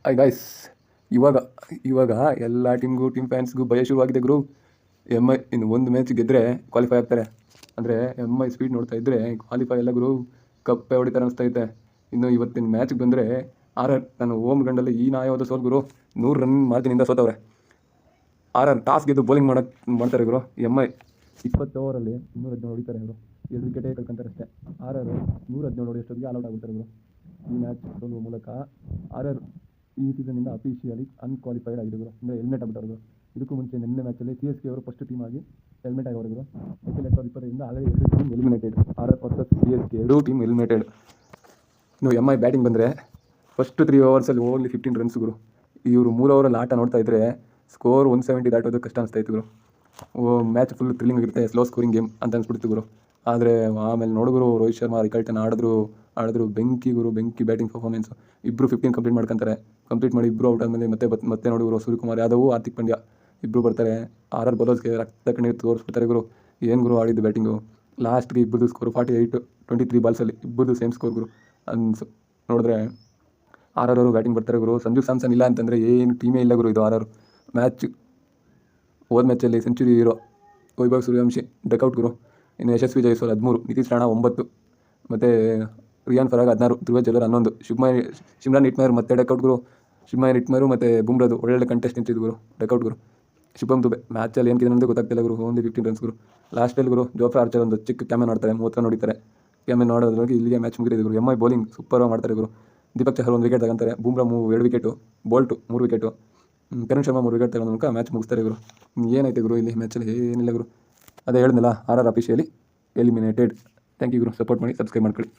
I guys, ಇವಾಗ ಇವಾಗ ಎಲ್ಲ ಟೀಮ್ ಫ್ಯಾನ್ಸ್ಗೂ ಭಯ ಶುರುವಾಗಿದೆ ಗುರು. ಎಮ್ ಐ ಇನ್ನು ಒಂದು ಮ್ಯಾಚ್ ಗೆದ್ದರೆ ಕ್ವಾಲಿಫೈ ಆಗ್ತಾರೆ. ಅಂದರೆ ಎಮ್ ಐ ಸ್ಪೀಡ್ ನೋಡ್ತಾ ಇದ್ದರೆ ಕ್ವಾಲಿಫೈ ಎಲ್ಲ ಗುರು ಕಪ್ಪೆ ಹೊಡಿತಾರೆ ಅನಿಸ್ತೈತೆ. ಇನ್ನು ಇವತ್ತಿನ ಮ್ಯಾಚ್ಗೆ ಬಂದರೆ ಆರ್ ನಾನು ಹೋಮ್ ಗ್ರೌಂಡಲ್ಲಿ ಈ ನಾಯವಾದ ಸೋಲ್ ಗುರು. 100 ರನ್ ಮಾರ್ಜಿನಿಂದ ಸೋತವ್ರೆ. ಟಾಸ್ ಗೆದ್ದು ಬೌಲಿಂಗ್ ಮಾಡ್ತಾರೆ ಗುರು. ಎಮ್ ಐ 20 ಓವರಲ್ಲಿ 217 ಹೊಡಿತಾರೆ ಗುರು. 2 ವಿಕೆಟೇ ಕಳ್ಕೊಂತಾರೆ ಅಷ್ಟೇ. 117 ಹೊಡೆಯೋಷ್ಟೊತ್ತಿಗೆ ಆಲ್ ಔಟ್ ಆಗ್ಬಿಡ್ತಾರೆ ಗುರು. ಈ ಮ್ಯಾಚ್ ಸೋಲುವ ಮೂಲಕ ಈ ಸೀಸನ್ನಿಂದ ಅಫಿಷಿಯಲಿ ಅನ್ಕ್ವಾಲಿಫೈಡ್ ಆಗಿದೆ ಗುರು. ಅಂದರೆ ಹೆಲ್ಮೆಟ್ ಆಗ್ಬಿಟ್ಟವ್ರು. ಇದಕ್ಕೂ ಮುಂಚೆ ನಿನ್ನೆ ಮ್ಯಾಚಲ್ಲಿ CSK ಅವರು ಫಸ್ಟ್ ಟೀಮ್ ಆಗಿ ಹೆಲ್ಮೆಟ್ ಆಗೋರು ಗುರು. IPL 2020 already 2 team eliminated. Versus CSK 2 team eliminated. ಇನ್ನು ಎಮ್ ಐ ಬ್ಯಾಟಿಂಗ್ ಬಂದರೆ ಫಸ್ಟ್ 3 ಓವರ್ಸಲ್ಲಿ ಓನ್ಲಿ 15 ರನ್ಸ್ ಗುರು. ಇವರು 3 ಓವರಲ್ಲಿ ಆಟ ನೋಡ್ತಾ ಇದ್ದರೆ ಸ್ಕೋರ್ 170 ದಾಟೋದು ಕಷ್ಟ ಅನಿಸ್ತಾಯಿತ್ತು ಗುರು. ಮ್ಯಾಚ್ ಫುಲ್ ಥ್ರಿಲ್ಲಿಂಗ್ ಆಗಿರುತ್ತೆ, ಸ್ಲೋ ಸ್ಕೋರಿಂಗ್ ಗೇಮ್ ಅಂತ ಅನ್ಸ್ಬಿಡ್ತು ಗುರು. ಆದರೆ ಆಮೇಲೆ ನೋಡಿದ್ರು ರೋಹಿತ್ ಶರ್ಮಾ, ರಿಕಲ್ಟನ್ ಆಡಿದ್ರು ಬೆಂಕಿ ಗುರು, ಬೆಂಕಿ ಬ್ಯಾಟಿಂಗ್ ಪರ್ಫಾರ್ಮೆನ್ಸು. ಇಬ್ಬರು 15 ಕಂಪ್ಲೀಟ್ ಮಾಡ್ಕೊತಾರೆ. ಕಂಪ್ಲೀಟ್ ಮಾಡಿ ಇಬ್ಬರು ಔಟ್ ಆದಮೇಲೆ ಮತ್ತೆ ನೋಡಿದ್ರು ಸೂರ್ಯಕುಮಾರ್ ಯಾದವ್, ಹಾರ್ದಿಕ್ ಪಾಂಡ್ಯ ಇಬ್ಬರು ಬರ್ತಾರೆ. ಬೌಲರ್ಸ್ಗೆ ರಕ್ತ ಕಣ್ಣೀರು ತೋರಿಸ್ಬಿಡ್ತಾರೆ ಗುರು. ಏನು ಗುರು ಆಡಿದ್ದು ಬ್ಯಾಟಿಂಗು. ಲಾಸ್ಟ್ಗೆ ಇಬ್ಬರದು ಸ್ಕೋರ್ 48-23 ಬಾಲ್ಸಲ್ಲಿ ಇಬ್ಬರದು ಸೇಮ್ ಸ್ಕೋರ್ ಗುರು. ನೋಡಿದ್ರೆ ಅವರು ಬ್ಯಾಟಿಂಗ್ ಬರ್ತಾರೆ ಗುರು. ಸಂಜು ಸ್ಯಾಮ್ಸನ್ ಇಲ್ಲ ಅಂತಂದರೆ ಏನು ಟೀಮೇ ಇಲ್ಲ ಗುರು. ಇದು ಹೋದ ಮ್ಯಾಚಲ್ಲಿ century hero Vaibhav Suryavanshi duck out ಗುರು. ಇನ್ನು ಯಶಸ್ವಿ ಜೈಸ್ವಾಲ್ 13, ನಿತೀಶ್ ರಾಣಾ 9, ಮತ್ತು ರಿಯಾನ್ ಫರಾಗ್ 16, ಧ್ರುವ ಜುರೇಲ್ 11, ಶಿಮ್ರಾನ್ ಹಿಟ್ಮೇರ್ ಮತ್ತೆ ಡಕ್ಔಟ್ ಗುರು. ಶಿಮ್ರಾನ್ ಹಿಟ್ಮೇರು ಮತ್ತು ಬುಮ್ರಾದು ಒಳ್ಳೆ ಕಂಟೆಸ್ಟೆಂಟ್ ಇದ್ದು ಗುರು, ಡಕ್ಔಟ್ ಗುರು. ಶುಭಮ್ ದುಬೆ ಮ್ಯಾಚಲ್ಲಿ ಏನು ಅನ್ನೋದು ಗೊತ್ತಾಗ್ತಿಲ್ಲ ಗುರು. ಓನ್ಲಿ 15 ರನ್ಸ್ ಗುರು. ಲಾಸ್ಟಲ್ಲಿ ಗುರು ಜೋಫ್ರಾ ಆರ್ಚರ್ ಒಂದು ಚಿಕ್ಕ ಕ್ಯಾಮೆನ್ ನೋಡ್ತಾರೆ, 30 ರನ್ ಹೊಡಿತಾರೆ. ಕ್ಯಾಮೆನ್ ನೋಡೋದ್ರಲ್ಲಿ ಇಲ್ಲಿಗೆ ಮ್ಯಾಚ್ ಮುಗಿದಿದೆ ಗುರು. ಎಮ್ ಐ ಬೌಲಿಂಗ್ ಸೂಪರ್ ಮಾಡ್ತಾರೆ ಗುರು. ದೀಪಕ್ ಚಹರ್ 1 ವಿಕೆಟ್ ತಗೊಂತಾರೆ. Bumrah 2 wicket, Boult 3 wicket, Karan Sharma 3 wicket ತಗೊಂಡು ಮ್ಯಾಚ್ ಮುಗಿಸ್ತಾರೆ ಗುರು. ಏನೈತೆ ಗುರು ಇಲ್ಲಿ ಮ್ಯಾಚಲ್ಲಿ ಏನಿಲ್ಲ ಗುರು. ಅದೇ ಹೇಳಿದ್ನಲ್ಲ, ಅಫಿಷಿಯಲಿ ಎಲಿಮಿನೇಟೆಡ್. ಥ್ಯಾಂಕ್ ಯು ಗುರು. ಸಪೋರ್ಟ್ ಮಾಡಿ, ಸಬ್ಸ್ಕ್ರೈಬ್ ಮಾಡ್ಕೊಳ್ಳಿ.